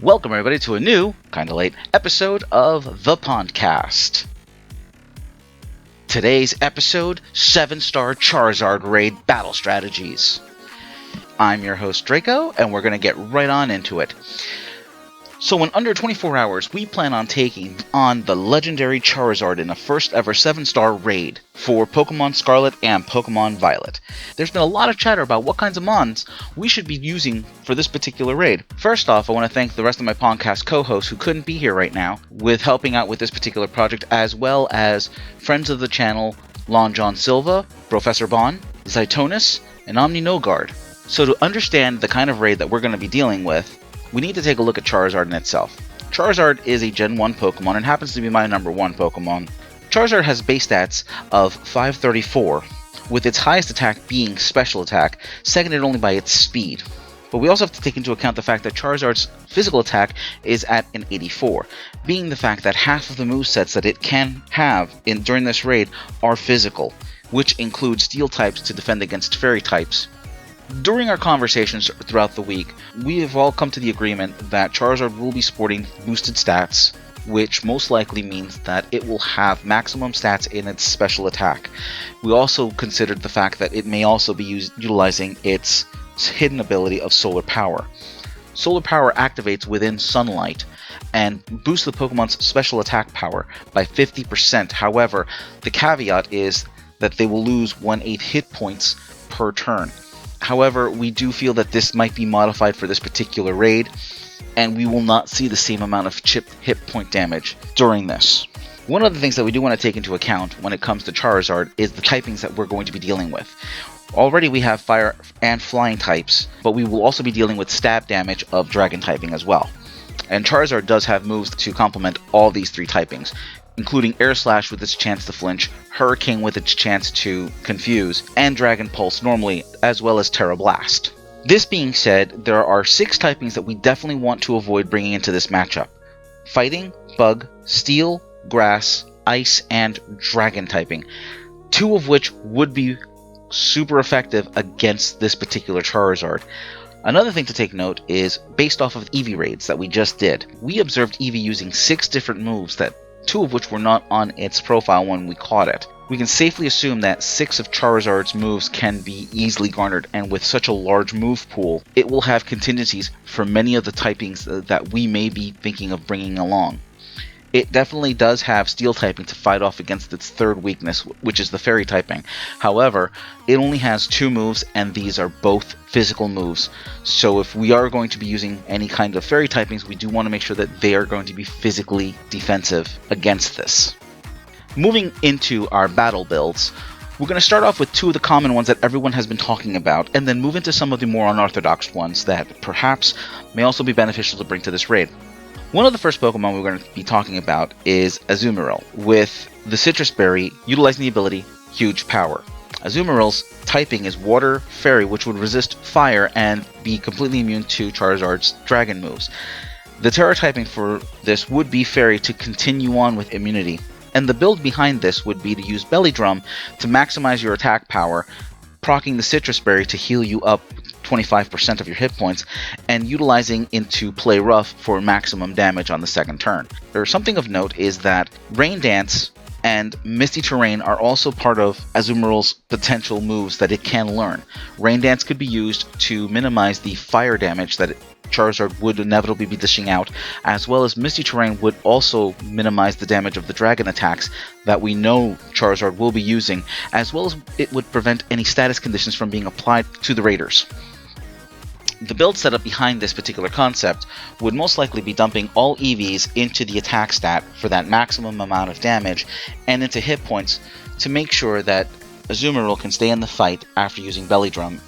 Welcome everybody to a new, kinda late, episode of the Pondcast. Today's episode, 7-star Charizard Raid Battle Strategies. I'm your host Draco, and we're gonna get right on into it. So in under 24 hours, we plan on taking on the legendary Charizard in a first ever 7-star raid for Pokémon Scarlet and Pokémon Violet. There's been a lot of chatter about what kinds of mons we should be using for this particular raid. First off, I want to thank the rest of my Pondcast co-hosts who couldn't be here right now with helping out with this particular project, as well as friends of the channel Lon John Silva, Professor Bon, Zytonus, and Omni Nogard. So to understand the kind of raid that we're going to be dealing with, we need to take a look at Charizard in itself. Charizard is a Gen 1 Pokemon and happens to be my number 1 Pokemon. Charizard has base stats of 534, with its highest attack being Special Attack, seconded only by its speed. But we also have to take into account the fact that Charizard's physical attack is at an 84, being the fact that half of the movesets that it can have during this raid are physical, which include Steel types to defend against Fairy types. During our conversations throughout the week, we have all come to the agreement that Charizard will be sporting boosted stats, which most likely means that it will have maximum stats in its special attack. We also considered the fact that it may also be utilizing its hidden ability of Solar Power. Solar Power activates within sunlight and boosts the Pokemon's special attack power by 50%. However, the caveat is that they will lose 1/8 hit points per turn. However, we do feel that this might be modified for this particular raid, and we will not see the same amount of chipped hit point damage during this. One of the things that we do want to take into account when it comes to Charizard is the typings that we're going to be dealing with. Already we have fire and flying types, but we will also be dealing with stab damage of dragon typing as well. And Charizard does have moves to complement all these 3 typings, including Air Slash with its chance to flinch, Hurricane with its chance to confuse, and Dragon Pulse normally, as well as Terra Blast. This being said, there are 6 typings that we definitely want to avoid bringing into this matchup. Fighting, Bug, Steel, Grass, Ice, and Dragon typing, 2 of which would be super effective against this particular Charizard. Another thing to take note is, based off of Eevee raids that we just did, we observed Eevee using 6 different moves, that 2 of which were not on its profile when we caught it. We can safely assume that 6 of Charizard's moves can be easily garnered, and with such a large move pool, it will have contingencies for many of the typings that we may be thinking of bringing along. It definitely does have Steel typing to fight off against its 3rd weakness, which is the Fairy typing. However, it only has 2 moves, and these are both physical moves. So if we are going to be using any kind of Fairy typings, we do want to make sure that they are going to be physically defensive against this. Moving into our battle builds, we're going to start off with 2 of the common ones that everyone has been talking about, and then move into some of the more unorthodox ones that perhaps may also be beneficial to bring to this raid. One of the first Pokemon we're going to be talking about is Azumarill, with the Citrus Berry utilizing the ability Huge Power. Azumarill's typing is Water Fairy, which would resist fire and be completely immune to Charizard's Dragon moves. The Terra typing for this would be Fairy to continue on with immunity, and the build behind this would be to use Belly Drum to maximize your attack power, proccing the Citrus Berry to heal you up 25% of your hit points, and utilizing into Play Rough for maximum damage on the 2nd turn. Something of note is that Rain Dance and Misty Terrain are also part of Azumarill's potential moves that it can learn. Rain Dance could be used to minimize the fire damage that Charizard would inevitably be dishing out, as well as Misty Terrain would also minimize the damage of the dragon attacks that we know Charizard will be using, as well as it would prevent any status conditions from being applied to the raiders. The build setup behind this particular concept would most likely be dumping all EVs into the attack stat for that maximum amount of damage, and into hit points to make sure that Azumarill can stay in the fight after using Belly Drum.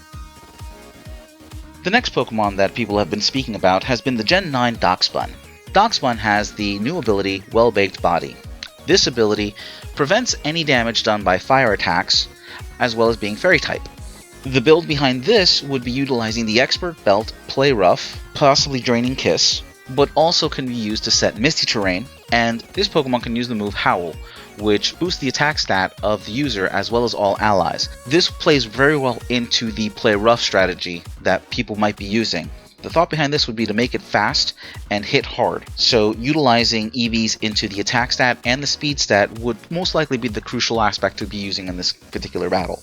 The next Pokemon that people have been speaking about has been the Gen 9 Darkspun. Darkspun has the new ability Well-Baked Body. This ability prevents any damage done by fire attacks, as well as being Fairy type. The build behind this would be utilizing the Expert Belt, Play Rough, possibly Draining Kiss, but also can be used to set Misty Terrain, and this Pokemon can use the move Howl, which boosts the attack stat of the user as well as all allies. This plays very well into the Play Rough strategy that people might be using. The thought behind this would be to make it fast and hit hard, so utilizing EVs into the attack stat and the speed stat would most likely be the crucial aspect to be using in this particular battle.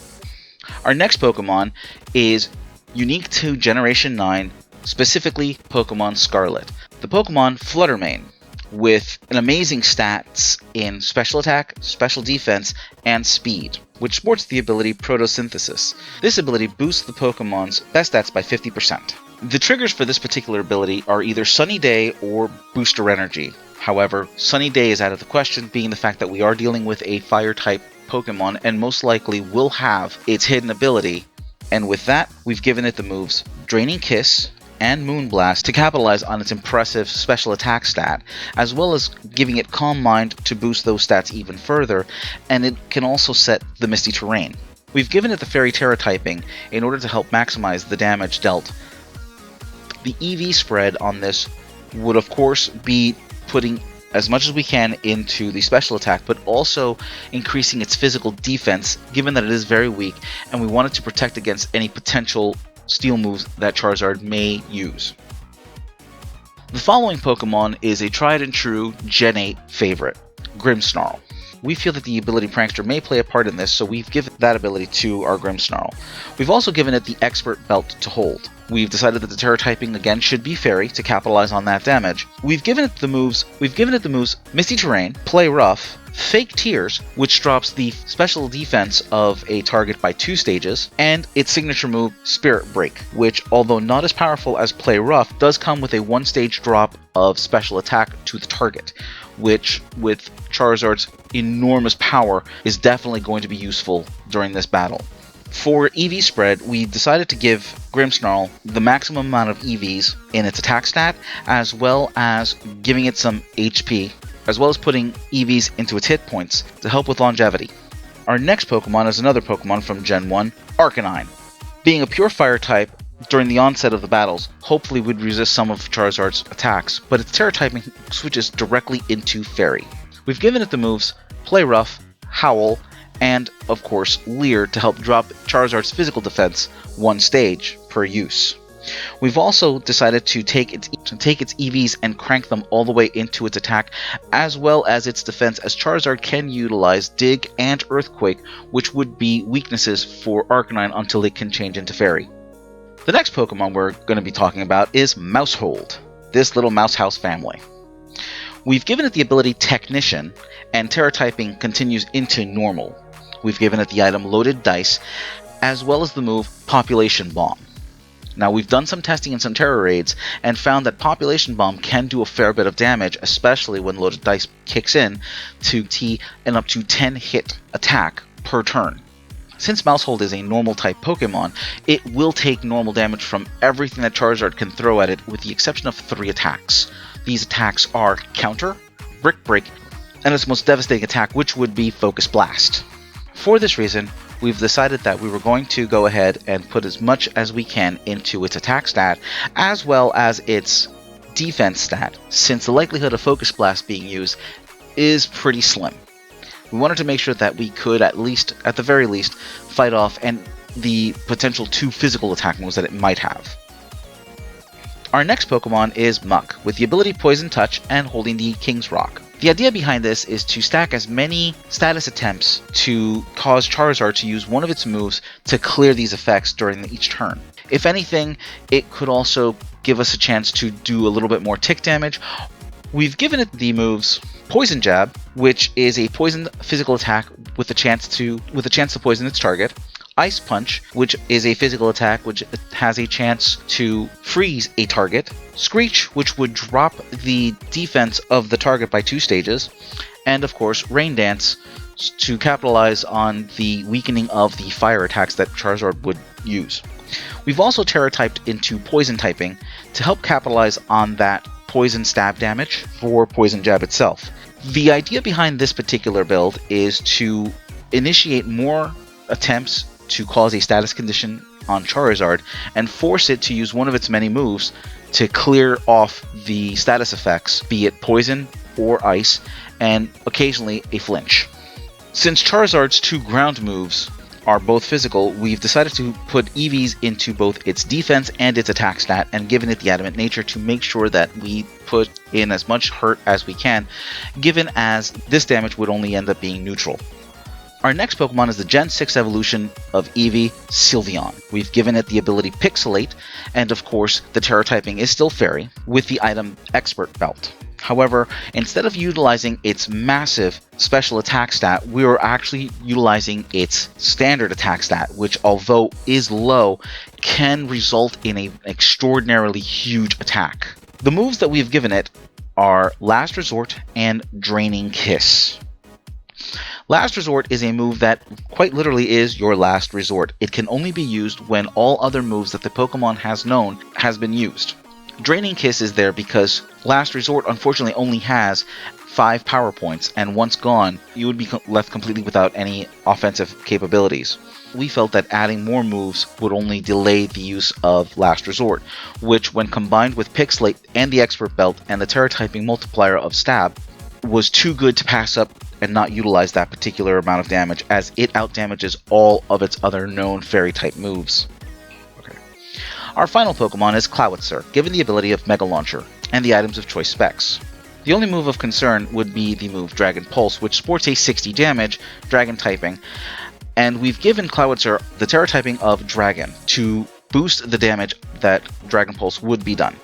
Our next Pokemon is unique to Generation 9, specifically Pokemon Scarlet. The Pokemon Fluttermane, with an amazing stats in Special Attack, Special Defense, and Speed, which sports the ability Photosynthesis. This ability boosts the Pokemon's best stats by 50%. The triggers for this particular ability are either Sunny Day or Booster Energy. However, Sunny Day is out of the question, being the fact that we are dealing with a Fire-type Pokemon and most likely will have its hidden ability, and with that, we've given it the moves Draining Kiss and Moonblast to capitalize on its impressive special attack stat, as well as giving it Calm Mind to boost those stats even further, and it can also set the Misty Terrain. We've given it the Fairy Terra typing in order to help maximize the damage dealt. The EV spread on this would of course be putting as much as we can into the special attack, but also increasing its physical defense, given that it is very weak, and we wanted to protect against any potential steel moves that Charizard may use. The following Pokemon is a tried and true Gen 8 favorite, Grimmsnarl. We feel that the ability Prankster may play a part in this, so we've given that ability to our Grimmsnarl. We've also given it the Expert Belt to hold. We've decided that the Terra typing again should be Fairy to capitalize on that damage. We've given it the moves Misty Terrain, Play Rough, Fake Tears, which drops the special defense of a target by 2 stages, and its signature move Spirit Break, which, although not as powerful as Play Rough, does come with a 1-stage drop of special attack to the target, which, with Charizard's enormous power, is definitely going to be useful during this battle. For EV spread, we decided to give Grimmsnarl the maximum amount of EVs in its attack stat, as well as giving it some HP, as well as putting EVs into its hit points to help with longevity. Our next Pokemon is another Pokemon from Gen 1, Arcanine. Being a pure fire type, during the onset of the battles, hopefully would resist some of Charizard's attacks, but its Terra typing switches directly into Fairy. We've given it the moves Play Rough, Howl, and, of course, Leer to help drop Charizard's physical defense 1 stage per use. We've also decided to take its EVs and crank them all the way into its attack, as well as its defense, as Charizard can utilize Dig and Earthquake, which would be weaknesses for Arcanine until it can change into Fairy. The next Pokemon we're going to be talking about is Mousehold, this little mouse house family. We've given it the ability Technician, and Terra typing continues into Normal. We've given it the item Loaded Dice, as well as the move Population Bomb. Now, we've done some testing in some Terra raids, and found that Population Bomb can do a fair bit of damage, especially when Loaded Dice kicks in to an up to 10 hit attack per turn. Since Mousehold is a normal type Pokemon, it will take normal damage from everything that Charizard can throw at it, with the exception of 3 attacks. These attacks are Counter, Brick Break, and its most devastating attack, which would be Focus Blast. For this reason, we've decided that we were going to go ahead and put as much as we can into its attack stat, as well as its defense stat, since the likelihood of Focus Blast being used is pretty slim. We wanted to make sure that we could at the very least, fight off the potential 2 physical attack moves that it might have. Our next Pokemon is Muck, with the ability Poison Touch and holding the King's Rock. The idea behind this is to stack as many status attempts to cause Charizard to use one of its moves to clear these effects during each turn. If anything, it could also give us a chance to do a little bit more tick damage. We've given it the moves Poison Jab, which is a poison physical attack with a chance to poison its target. Ice Punch, which is a physical attack which has a chance to freeze a target. Screech, which would drop the defense of the target by 2 stages. And of course, Rain Dance to capitalize on the weakening of the fire attacks that Charizard would use. We've also Terra typed into Poison typing to help capitalize on that poison stab damage for Poison Jab itself. The idea behind this particular build is to initiate more attempts to cause a status condition on Charizard and force it to use one of its many moves to clear off the status effects, be it poison or ice, and occasionally a flinch. Since Charizard's 2 ground moves are both physical, we've decided to put EVs into both its defense and its attack stat, and given it the adamant nature to make sure that we put in as much hurt as we can, given as this damage would only end up being neutral. Our next Pokemon is the Gen 6 evolution of Eevee, Sylveon. We've given it the ability Pixelate, and of course the Terra typing is still Fairy, with the item Expert Belt. However, instead of utilizing its massive special attack stat, we are actually utilizing its standard attack stat, which although is low, can result in an extraordinarily huge attack. The moves that we've given it are Last Resort and Draining Kiss. Last Resort is a move that quite literally is your last resort. It can only be used when all other moves that the Pokemon has known has been used. Draining Kiss is there because Last Resort unfortunately only has 5 power points, and once gone, you would be left completely without any offensive capabilities. We felt that adding more moves would only delay the use of Last Resort, which when combined with Pixelate and the Expert Belt and the Terra typing multiplier of Stab, was too good to pass up and not utilize that particular amount of damage, as it outdamages all of its other known Fairy type moves. Our final Pokemon is Clawitzer, given the ability of Mega Launcher, and the items of choice specs. The only move of concern would be the move Dragon Pulse, which sports a 60 damage, Dragon typing, and we've given Clawitzer the Terra typing of Dragon to boost the damage that Dragon Pulse would be done.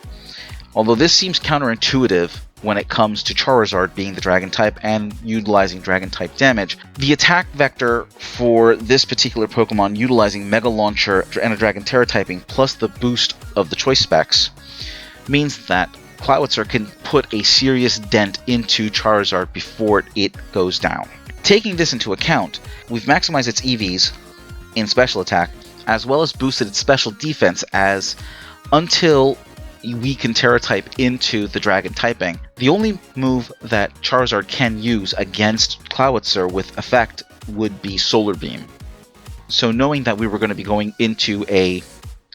Although this seems counterintuitive when it comes to Charizard being the Dragon type and utilizing Dragon type damage, the attack vector for this particular Pokemon utilizing Mega Launcher and a Dragon Terra typing plus the boost of the choice specs means that Clawitzer can put a serious dent into Charizard before it goes down. Taking this into account, we've maximized its EVs in special attack as well as boosted its special defense, as until we can Terra type into the Dragon typing, the only move that Charizard can use against Clawitzer with effect would be Solar Beam. So knowing that we were going to be going into a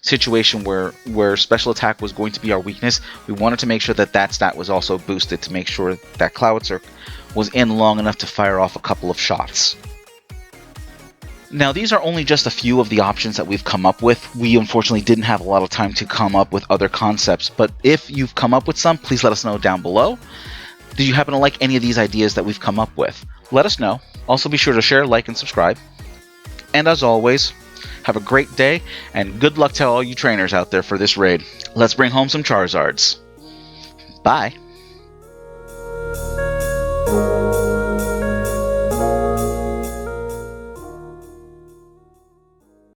situation where special attack was going to be our weakness, we wanted to make sure that that stat was also boosted to make sure that Clawitzer was in long enough to fire off a couple of shots. Now, these are only just a few of the options that we've come up with. We unfortunately didn't have a lot of time to come up with other concepts, but if you've come up with some, please let us know down below. Did you happen to like any of these ideas that we've come up with? Let us know. Also be sure to share, like, and subscribe. And as always, have a great day, and good luck to all you trainers out there for this raid. Let's bring home some Charizards. Bye!